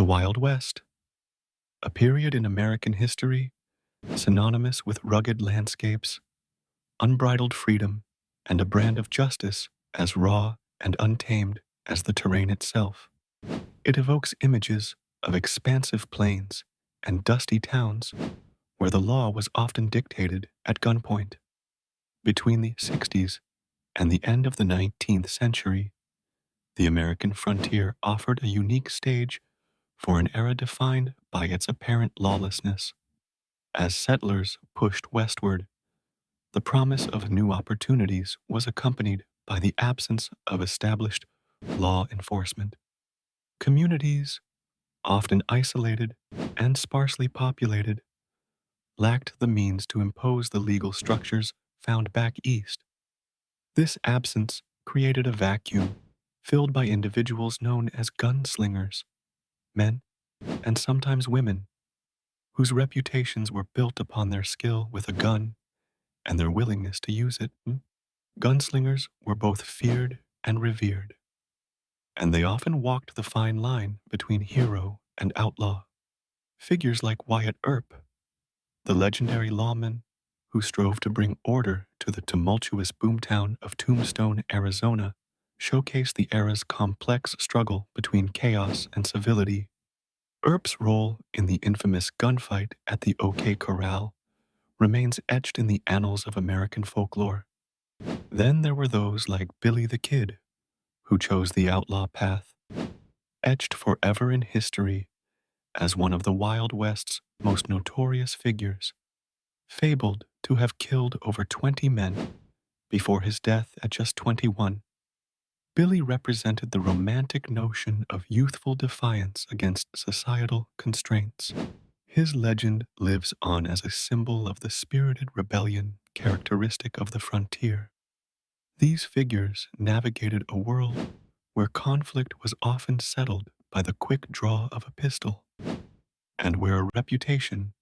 The Wild West, a period in American history synonymous with rugged landscapes, unbridled freedom, and a brand of justice as raw and untamed as the terrain itself. It evokes images of expansive plains and dusty towns where the law was often dictated at gunpoint. Between the 60s and the end of the 19th century, the American frontier offered a unique stage for an era defined by its apparent lawlessness. As settlers pushed westward, the promise of new opportunities was accompanied by the absence of established law enforcement. Communities, often isolated and sparsely populated, lacked the means to impose the legal structures found back east. This absence created a vacuum filled by individuals known as gunslingers, men and sometimes women, whose reputations were built upon their skill with a gun and their willingness to use it. Gunslingers were both feared and revered, and they often walked the fine line between hero and outlaw. Figures like Wyatt Earp, the legendary lawman who strove to bring order to the tumultuous boomtown of Tombstone, Arizona, showcase the era's complex struggle between chaos and civility. Earp's role in the infamous gunfight at the OK Corral remains etched in the annals of American folklore. Then there were those like Billy the Kid, who chose the outlaw path, etched forever in history as one of the Wild West's most notorious figures, fabled to have killed over 20 men before his death at just 21. Billy represented the romantic notion of youthful defiance against societal constraints. His legend lives on as a symbol of the spirited rebellion characteristic of the frontier. These figures navigated a world where conflict was often settled by the quick draw of a pistol, and where a reputation,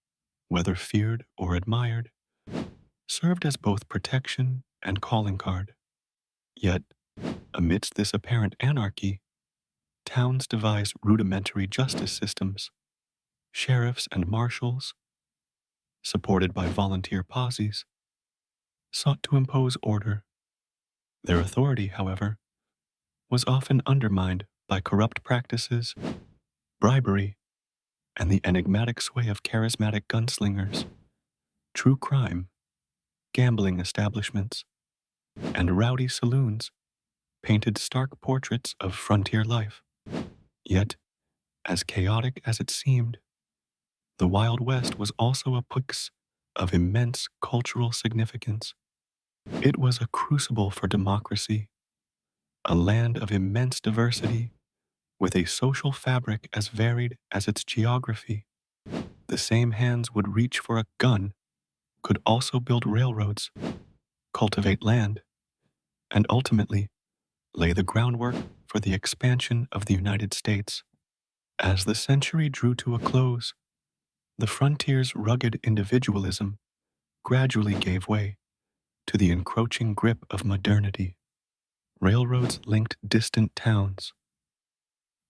whether feared or admired, served as both protection and calling card. Yet, amidst this apparent anarchy, towns devised rudimentary justice systems. Sheriffs and marshals, supported by volunteer posses, sought to impose order. Their authority, however, was often undermined by corrupt practices, bribery, and the enigmatic sway of charismatic gunslingers. True crime, gambling establishments, and rowdy saloons painted stark portraits of frontier life. Yet, as chaotic as it seemed, the Wild West was also a place of immense cultural significance. It was a crucible for democracy, a land of immense diversity, with a social fabric as varied as its geography. The same hands would reach for a gun could also build railroads, cultivate land, and ultimately lay the groundwork for the expansion of the United States. As the century drew to a close, the frontier's rugged individualism gradually gave way to the encroaching grip of modernity. Railroads linked distant towns,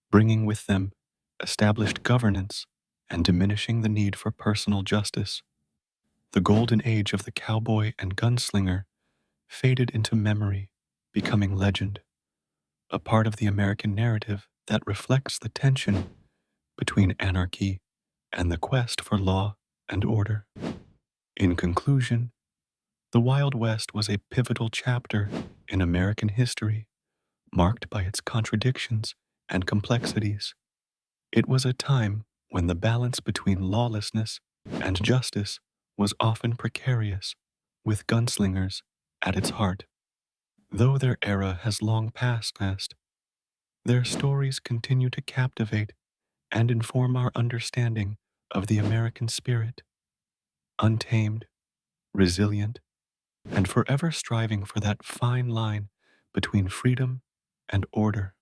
bringing with them established governance and diminishing the need for personal justice. The golden age of the cowboy and gunslinger faded into memory, becoming legend, a part of the American narrative that reflects the tension between anarchy and the quest for law and order. In conclusion, the Wild West was a pivotal chapter in American history, marked by its contradictions and complexities. It was a time when the balance between lawlessness and justice was often precarious, with gunslingers at its heart. Though their era has long passed, their stories continue to captivate and inform our understanding of the American spirit, untamed, resilient, and forever striving for that fine line between freedom and order.